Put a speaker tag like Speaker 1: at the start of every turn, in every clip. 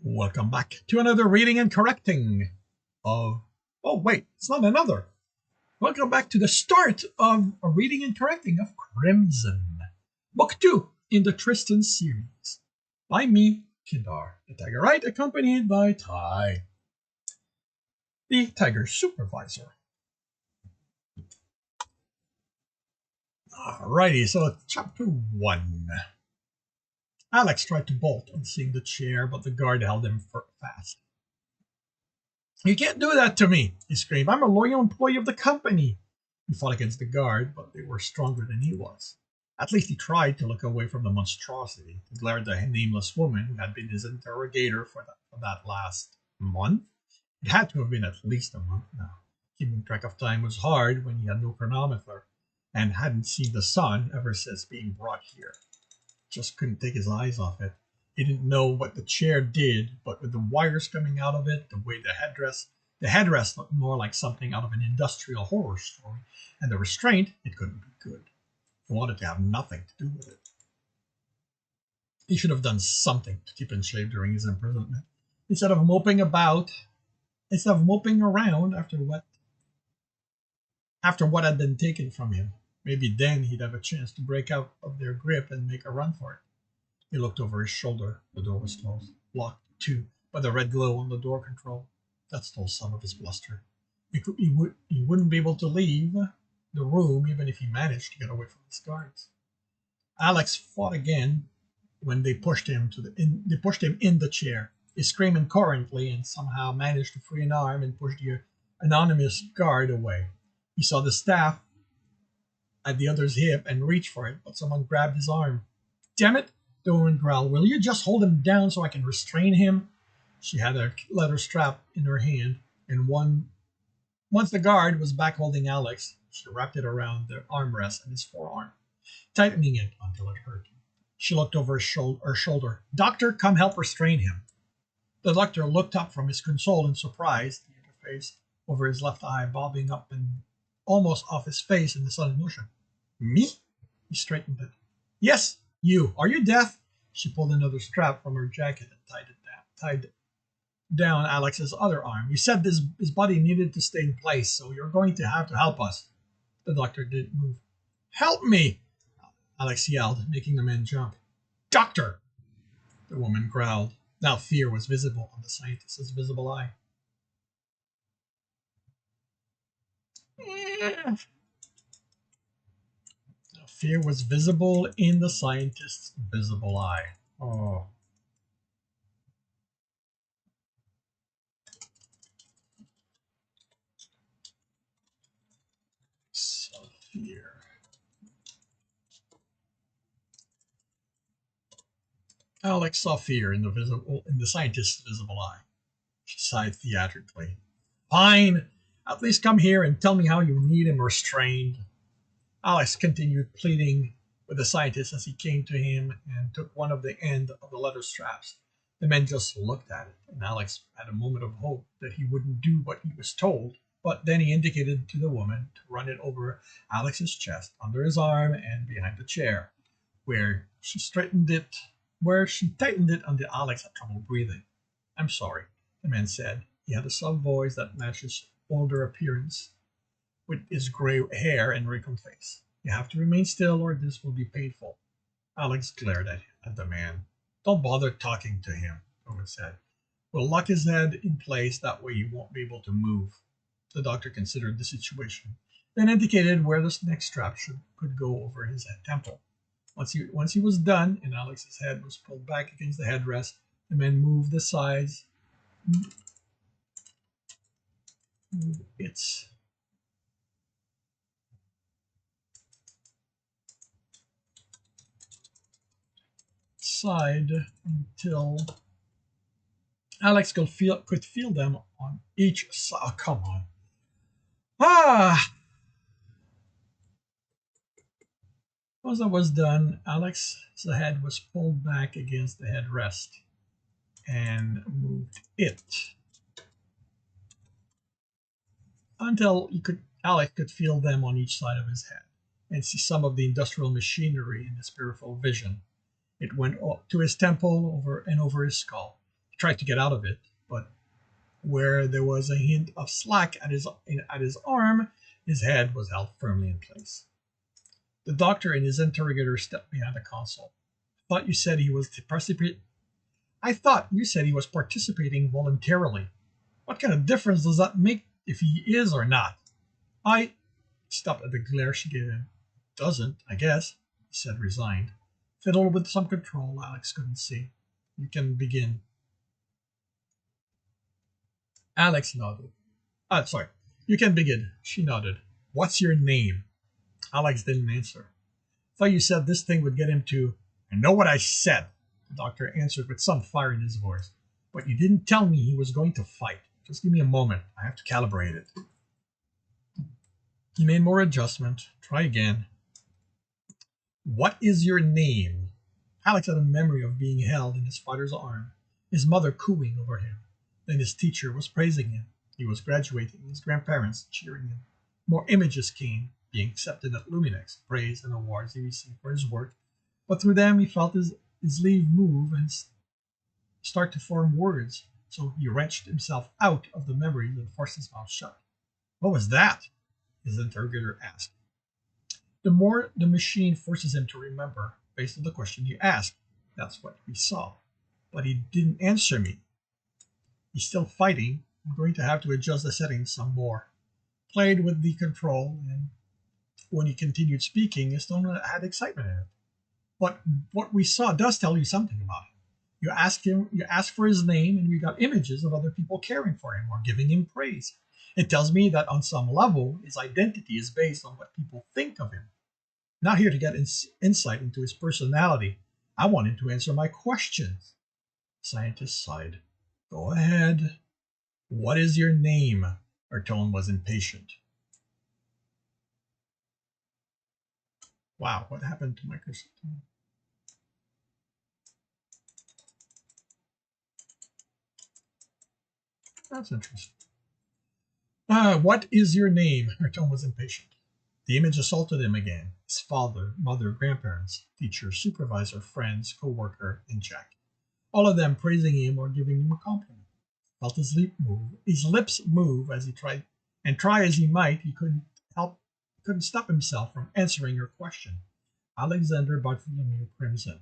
Speaker 1: Welcome back to another reading and correcting of... Oh, wait, it's not another. Welcome back to the start of a reading and correcting of Crimson, Book 2 in the Tristan series. By me, Kidar, the Tiger Right, accompanied by Ty, the Tiger Supervisor. Alrighty, so chapter 1. Alex tried to bolt on seeing the chair, but the guard held him fast. "You can't do that to me," he screamed. "I'm a loyal employee of the company." He fought against the guard, but they were stronger than he was. At least he tried to look away from the monstrosity, to glare at the nameless woman who had been his interrogator for that last month. It had to have been at least a month now. Keeping track of time was hard when he had no chronometer and hadn't seen the sun ever since being brought here. Just couldn't take his eyes off it. He didn't know what the chair did, but with the wires coming out of it, the way the headrest looked more like something out of an industrial horror story, and the restraint, it couldn't be good. He wanted to have nothing to do with it. He should have done something to keep in shape during his imprisonment, instead of moping around after what had been taken from him. Maybe then he'd have a chance to break out of their grip and make a run for it. He looked over his shoulder. The door was closed, locked too, by the red glow on the door control. That stole some of his bluster. He wouldn't be able to leave the room even if he managed to get away from his guards. Alex fought again when they pushed him in the chair. He screamed incoherently and somehow managed to free an arm and push the anonymous guard away. He saw the staff at the other's hip and reached for it, but someone grabbed his arm. "Damn it," the woman growled. "Will you just hold him down so I can restrain him?" She had a leather strap in her hand, and once the guard was back holding Alex, she wrapped it around the armrest and his forearm, tightening it until it hurt. She looked over her shoulder. "Doctor, come help restrain him." The doctor looked up from his console in surprise, the interface over his left eye bobbing up and almost off his face in the sudden motion. "Me?" He straightened it. "Yes, you. Are you deaf?" She pulled another strap from her jacket and tied down Alex's other arm. "You said his body needed to stay in place, so you're going to have to help us." The doctor didn't move. "Help me!" Alex yelled, making the man jump. "Doctor!" The woman growled. Now fear was visible on the scientist's visible eye. Fear was visible in the scientist's visible eye. Oh. So fear. Alex saw fear in the scientist's visible eye. She sighed theatrically. "Fine. At least come here and tell me how you need him restrained." Alex continued pleading with the scientist as he came to him and took one of the end of the leather straps. The man just looked at it, and Alex had a moment of hope that he wouldn't do what he was told, but then he indicated to the woman to run it over Alex's chest, under his arm, and behind the chair, where she tightened it until Alex had trouble breathing. "I'm sorry," the man said. He had a soft voice that matched his older appearance, with his gray hair and wrinkled face. "You have to remain still or this will be painful." Alex glared at the man. "Don't bother talking to him," the woman said. "We'll lock his head in place, that way he won't be able to move." The doctor considered the situation, then indicated where the next strap could go over his temple. Once he was done and Alex's head was pulled back against the headrest, the man moved its sides until Alex could feel them on each side. Oh, come on. Once that was done, Alex's head was pulled back against the headrest and moved it until Alex could feel them on each side of his head and see some of the industrial machinery in his peripheral vision. It went to his temple over his skull. He tried to get out of it, but where there was a hint of slack at his arm, his head was held firmly in place. The doctor and his interrogator stepped behind the console. I thought you said he was participating voluntarily. What kind of difference does that make if he is or not? I stopped at the glare she gave him. Doesn't, I guess, he said, resigned. Fiddled with some control Alex couldn't see. You can begin. Alex nodded. Sorry. You can begin. She nodded. What's your name? Alex didn't answer. Thought you said this thing would get him to... I know what I said, the doctor answered with some fire in his voice. But you didn't tell me he was going to fight. Just give me a moment. I have to calibrate it. He made more adjustment. Try again. What is your name? Alex had a memory of being held in his father's arm, his mother cooing over him. Then his teacher was praising him. He was graduating, his grandparents cheering him. More images came, being accepted at Luminex, praise and awards he received for his work. But through them he felt his sleeve move and start to form words, so he wrenched himself out of the memories and forced his mouth shut. What was that? His interrogator asked. The more the machine forces him to remember, based on the question you asked, that's what we saw. But he didn't answer me. He's still fighting. I'm going to have to adjust the settings some more. Played with the control, and when he continued speaking, his tone had excitement in it. But what we saw does tell you something about him. You asked for his name, and we got images of other people caring for him or giving him praise. It tells me that on some level, his identity is based on what people think of him. Not here to get insight into his personality. I want him to answer my questions. The scientist sighed. Go ahead. What is your name? Her tone was impatient. Wow, what happened to Microsoft? That's interesting. What is your name? Her tone was impatient. The image assaulted him again. His father, mother, grandparents, teacher, supervisor, friends, co-worker, and Jack. All of them praising him or giving him a compliment. Felt his lips move as he tried, and try as he might, he couldn't stop himself from answering her question. Alexander Bartholomew crimson.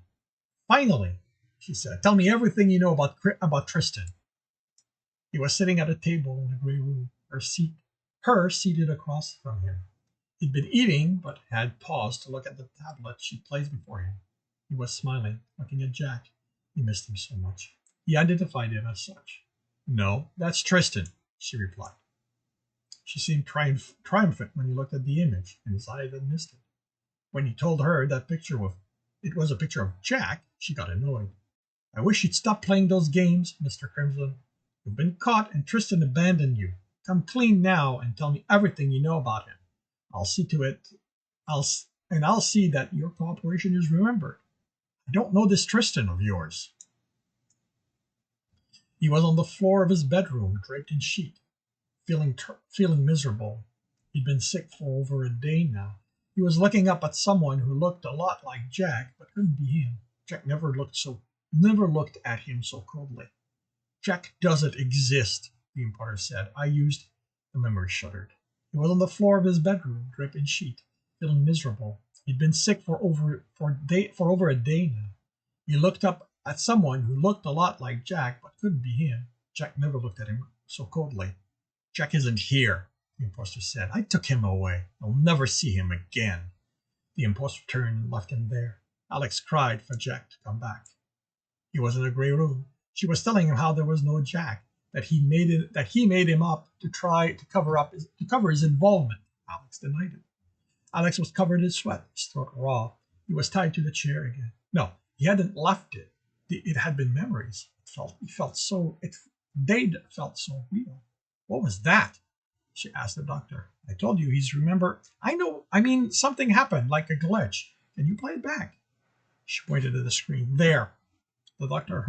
Speaker 1: Finally, she said, tell me everything you know about Tristan. He was sitting at a table in a gray room, her seated across from him. He'd been eating, but had paused to look at the tablet she placed before him. He was smiling, looking at Jack. He missed him so much. He identified him as such. No, that's Tristan, she replied. She seemed triumphant when he looked at the image, and his eyes had missed it. When he told her that it was a picture of Jack, she got annoyed. I wish you'd stop playing those games, Mr. Crimson. You've been caught, and Tristan abandoned you. Come clean now and tell me everything you know about him. I'll see to it. I'll see that your cooperation is remembered. I don't know this Tristan of yours. He was on the floor of his bedroom, draped in sheet, feeling miserable. He'd been sick for over a day now. He was looking up at someone who looked a lot like Jack, but couldn't be him. Jack never looked at him so coldly. Jack doesn't exist, the importer said. The memory shuddered. He was on the floor of his bedroom, draped in sheet, feeling miserable. He'd been sick for over a day now. He looked up at someone who looked a lot like Jack, but couldn't be him. Jack never looked at him so coldly. Jack isn't here, the imposter said. I took him away. I'll never see him again. The imposter turned and left him there. Alex cried for Jack to come back. He was in a gray room. She was telling him how there was no Jack, that he made him up to try to cover his involvement. Alex denied it. Alex was covered in sweat, his throat raw. He was tied to the chair again. No, he hadn't left it. It had been memories. They felt so real. What was that? She asked the doctor. I told you he's remember. Something happened, like a glitch. Can you play it back? She pointed at the screen. There. The doctor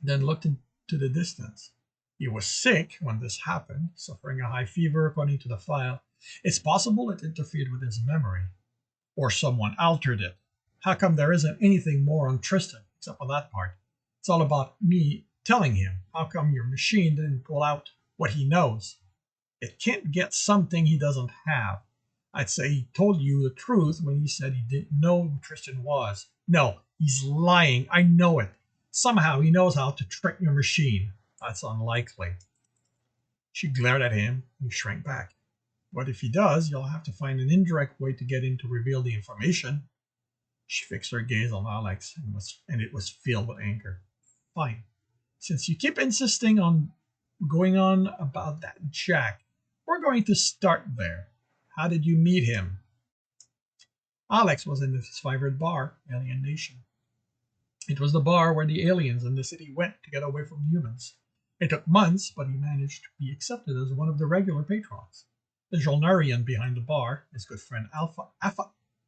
Speaker 1: then looked into the distance. He was sick when this happened, suffering a high fever according to the file. It's possible it interfered with his memory. Or someone altered it. How come there isn't anything more on Tristan, except for that part? It's all about me telling him, how come your machine didn't pull out what he knows? It can't get something he doesn't have. I'd say he told you the truth when he said he didn't know who Tristan was. No, he's lying. I know it. Somehow he knows how to trick your machine. That's unlikely. She glared at him and he shrank back. But if he does, you'll have to find an indirect way to get him to reveal the information. She fixed her gaze on Alex, and it was filled with anger. Fine. Since you keep insisting on going on about that Jack, we're going to start there. How did you meet him? Alex was in his favorite bar, Alien Nation. It was the bar where the aliens in the city went to get away from humans. It took months, but he managed to be accepted as one of the regular patrons. The Jolnarian behind the bar, his good friend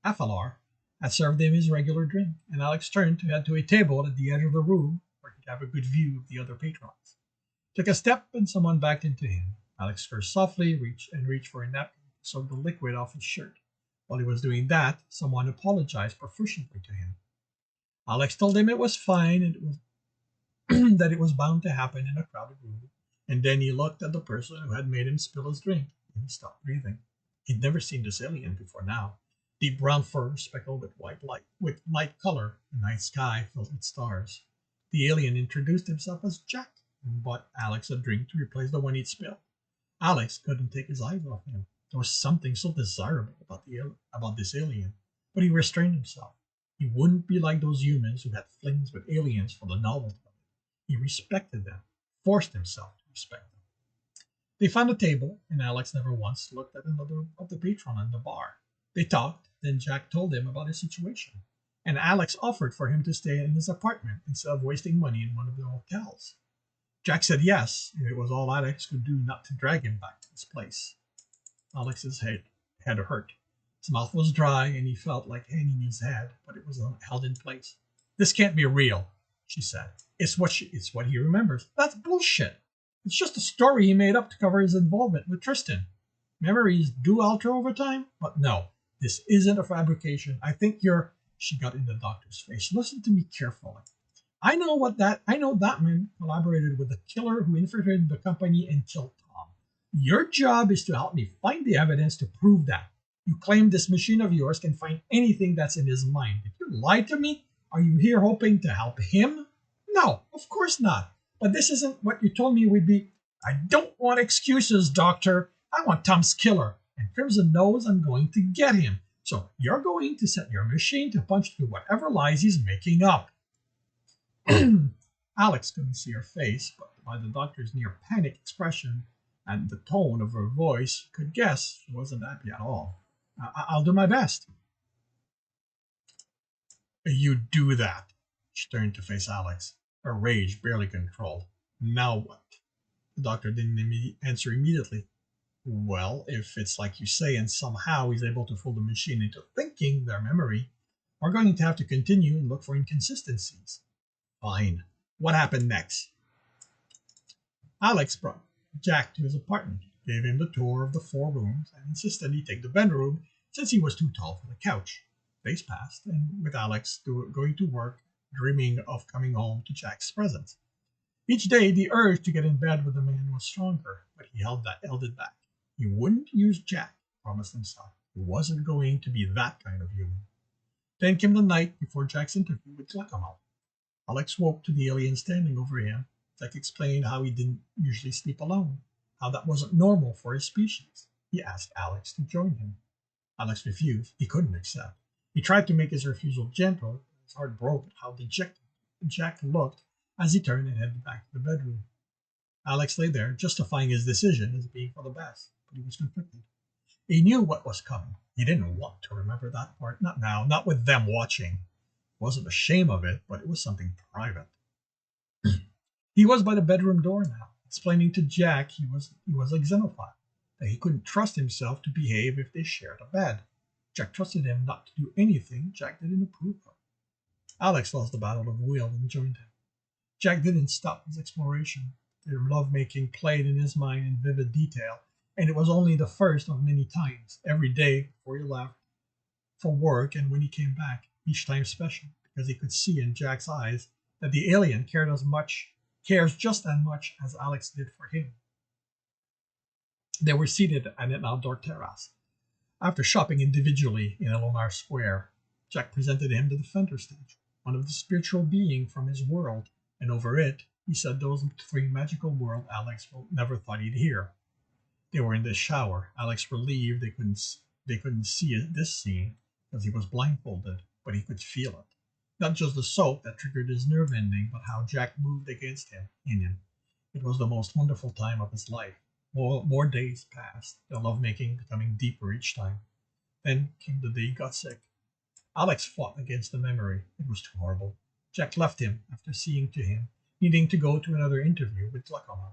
Speaker 1: Afalar, had served him his regular drink, and Alex turned to head to a table at the edge of the room where he'd have a good view of the other patrons. Took a step, and someone backed into him. Alex cursed softly, reached for a napkin to soak the liquid off his shirt. While he was doing that, someone apologized proficiently to him. Alex told him it was fine and that it was bound to happen in a crowded room, and then he looked at the person who had made him spill his drink, and he stopped breathing. He'd never seen this alien before now. Deep brown fur speckled with light color, the night sky filled with stars. The alien introduced himself as Jack and bought Alex a drink to replace the one he'd spilled. Alex couldn't take his eyes off him. There was something so desirable about this alien, but he restrained himself. He wouldn't be like those humans who had flings with aliens for the novelty of it. He respected them, forced himself to respect them. They found a table, and Alex never once looked at another of the patrons in the bar. They talked, then Jack told him about his situation, and Alex offered for him to stay in his apartment instead of wasting money in one of the hotels. Jack said yes, and it was all Alex could do not to drag him back to his place. Alex's head hurt. His mouth was dry, and he felt like hanging his head, but it was held in place. This can't be real, she said. It's what he remembers. That's bullshit. It's just a story he made up to cover his involvement with Tristan. Memories do alter over time, but no, this isn't a fabrication. I think you're... She got in the doctor's face. Listen to me carefully. I know that man collaborated with the killer who infiltrated the company and killed Tom. Your job is to help me find the evidence to prove that. You claim this machine of yours can find anything that's in his mind. If you lie to me, are you here hoping to help him? No, of course not. But this isn't what you told me we'd be. I don't want excuses, Doctor. I want Tom's killer. And Crimson knows I'm going to get him. So you're going to set your machine to punch through whatever lies he's making up. Alex couldn't see her face, but by the doctor's near panic expression and the tone of her voice, could guess she wasn't happy at all. I'll do my best. You do that. She turned to face Alex, her rage barely controlled. Now what? The doctor didn't answer immediately. Well, if it's like you say and somehow he's able to fool the machine into thinking their memory, we're going to have to continue and look for inconsistencies. Fine. What happened next? Alex brought Jack to his apartment, gave him the tour of the 4 rooms, and insisted he take the bedroom since he was too tall for the couch. Days passed, and with Alex going to work, dreaming of coming home to Jack's presence. Each day, the urge to get in bed with the man was stronger, but he held it back. He wouldn't use Jack, promised himself. He wasn't going to be that kind of human. Then came the night before Jack's interview with Giacomo. Alex woke to the alien standing over him. Jack explained how he didn't usually sleep alone, how that wasn't normal for his species. He asked Alex to join him. Alex refused. He couldn't accept. He tried to make his refusal gentle. His heart broke at how dejected Jack looked as he turned and headed back to the bedroom. Alex lay there, justifying his decision as being for the best, but he was conflicted. He knew what was coming. He didn't want to remember that part, not now, not with them watching. He wasn't ashamed of it, but it was something private. He was by the bedroom door now, explaining to Jack he was a xenophile, that he couldn't trust himself to behave if they shared a bed. Jack trusted him not to do anything Jack didn't approve of. Alex lost the battle of will and joined him. Jack didn't stop his exploration. Their lovemaking played in his mind in vivid detail, and it was only the first of many times, every day before he left for work and when he came back, each time special, because he could see in Jack's eyes that the alien cares just as much as Alex did for him. They were seated at an outdoor terrace. After shopping individually in Elomar Square, Jack presented him the Defender statue, one of the spiritual beings from his world, and over it he said those three magical words Alex never thought he'd hear. They were in the shower. Alex relieved they couldn't see this scene because he was blindfolded, but he could feel it. Not just the soap that triggered his nerve ending, but how Jack moved against him, in him. It was the most wonderful time of his life. More days passed, the lovemaking becoming deeper each time. Then came the day he got sick. Alex fought against the memory. It was too horrible. Jack left him after seeing to him, needing to go to another interview with glaucoma.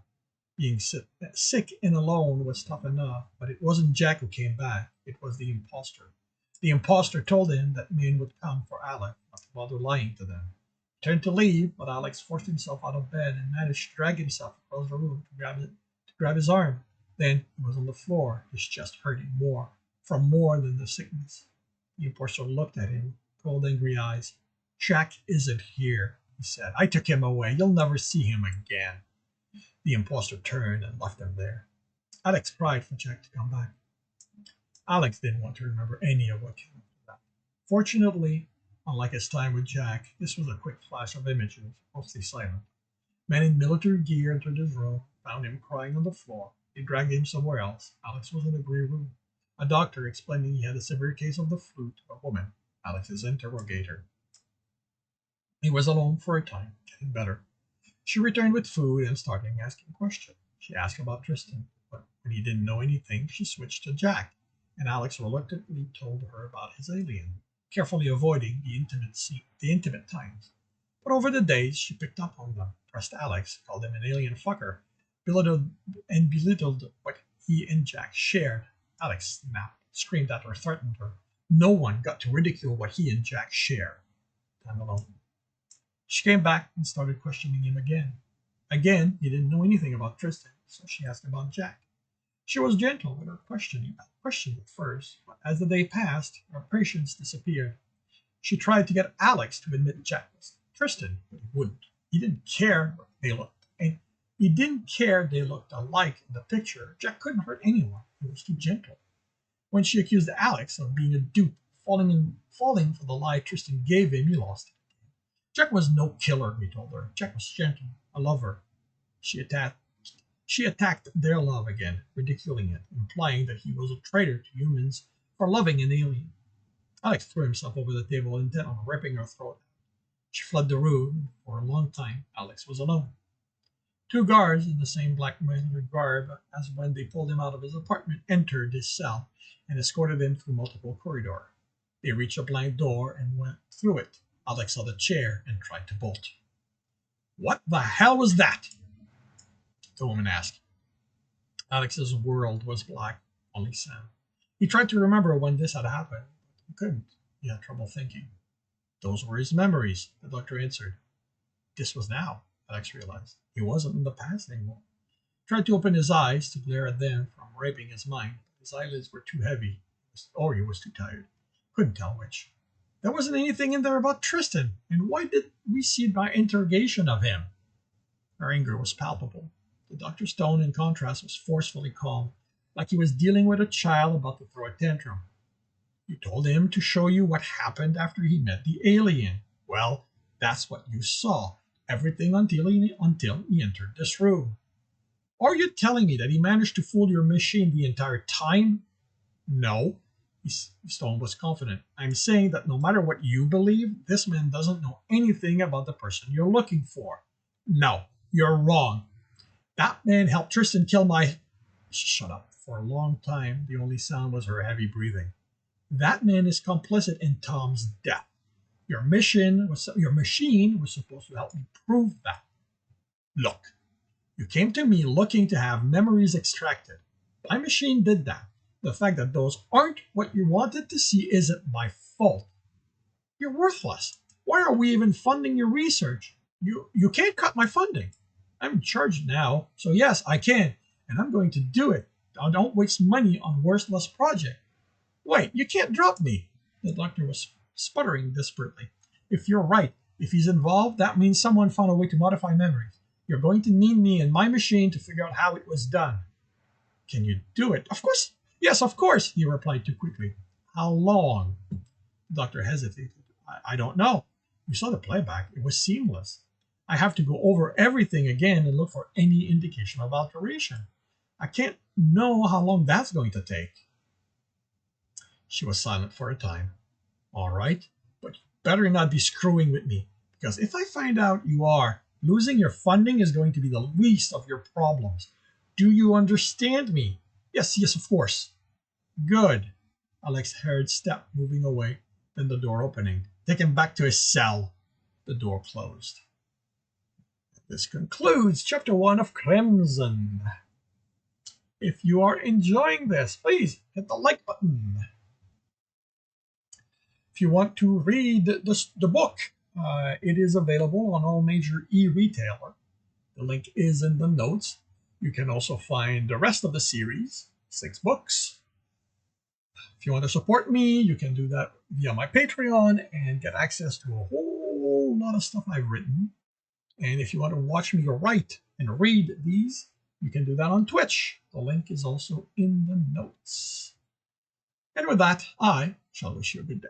Speaker 1: Being sick and alone was tough enough, but it wasn't Jack who came back. It was the imposter. The imposter told him that men would come for Alex, not to bother lying to them. He turned to leave, but Alex forced himself out of bed and managed to drag himself across the room to grab his arm. Then he was on the floor, his chest hurting from more than the sickness. The imposter looked at him, cold, angry eyes. "Jack isn't here," he said. "I took him away. You'll never see him again." The imposter turned and left him there. Alex cried for Jack to come back. Alex didn't want to remember any of what came after that. Fortunately, unlike his time with Jack, this was a quick flash of images, mostly silent. Men in military gear entered his room, found him crying on the floor. They dragged him somewhere else. Alex was in a grey room. A doctor explaining he had a severe case of the flu to a woman, Alex's interrogator. He was alone for a time, getting better. She returned with food and started asking questions. She asked about Tristan, but when he didn't know anything, she switched to Jack, and Alex reluctantly told her about his alien, carefully avoiding the intimate times. But over the days, she picked up on them, pressed Alex, called him an alien fucker, belittled what he and Jack shared. Alex snapped, screamed at her, threatened her. No one got to ridicule what he and Jack shared. Time alone. She came back and started questioning him again. Again, he didn't know anything about Tristan, so she asked about Jack. She was gentle with her questioning at first, but as the day passed, her patience disappeared. She tried to get Alex to admit Jack was Tristan, but he wouldn't. He didn't care what they looked, and he didn't care they looked alike in the picture. Jack couldn't hurt anyone. He was too gentle. When she accused Alex of being a dupe, falling for the lie Tristan gave him, he lost it. Jack was no killer, he told her. Jack was gentle, a lover. She attacked their love again, ridiculing it, implying that he was a traitor to humans for loving an alien. Alex threw himself over the table, intent on ripping her throat. She fled the room, and for a long time, Alex was alone. Two guards in the same blackmailer garb as when they pulled him out of his apartment entered his cell and escorted him through multiple corridors. They reached a blank door and went through it. Alex saw the chair and tried to bolt. "What the hell was that?" the woman asked. Alex's world was black, only sound. He tried to remember when this had happened, but he couldn't. He had trouble thinking. Those were his memories, the doctor answered. This was now, Alex realized. He wasn't in the past anymore. He tried to open his eyes to glare at them from raping his mind. His eyelids were too heavy, or he was too tired. Couldn't tell which. There wasn't anything in there about Tristan, and why did we see my interrogation of him? Her anger was palpable. The doctor's tone, in contrast, was forcefully calm, like he was dealing with a child about to throw a tantrum. You told him to show you what happened after he met the alien. Well, that's what you saw. Everything until he entered this room. Are you telling me that he managed to fool your machine the entire time? No. Stone was confident. I'm saying that no matter what you believe, this man doesn't know anything about the person you're looking for. No, you're wrong. That man helped Tristan kill my... Shut up. For a long time, the only sound was her heavy breathing. That man is complicit in Tom's death. Your machine was supposed to help me prove that. Look, you came to me looking to have memories extracted. My machine did that. The fact that those aren't what you wanted to see isn't my fault. You're worthless. Why are we even funding your research? You can't cut my funding. I'm in charge now, so yes, I can, and I'm going to do it. Now don't waste money on worthless project. Wait, you can't drop me. The doctor was sputtering desperately. If you're right, If he's involved, that means someone found a way to modify memories. You're going to need me and my machine to figure out how it was done. Can you do it? Of course. Yes, of course, he replied too quickly. How long? The doctor hesitated. I don't know. You saw the playback. It was seamless. I have to go over everything again and look for any indication of alteration. I can't know how long that's going to take. She was silent for a time. All right, but you better not be screwing with me, because if I find out you are, losing your funding is going to be the least of your problems. Do you understand me? Yes, of course. Good. Alex heard step moving away, then the door opening. Take him back to his cell. The door closed. This concludes Chapter 1 of Crimson. If you are enjoying this, please hit the like button. If you want to read the book, it is available on all major e-retailer. The link is in the notes. You can also find the rest of the series, 6 books. If you want to support me, you can do that via my Patreon and get access to a whole lot of stuff I've written. And if you want to watch me write and read these, you can do that on Twitch. The link is also in the notes. And with that, I shall wish you a good day.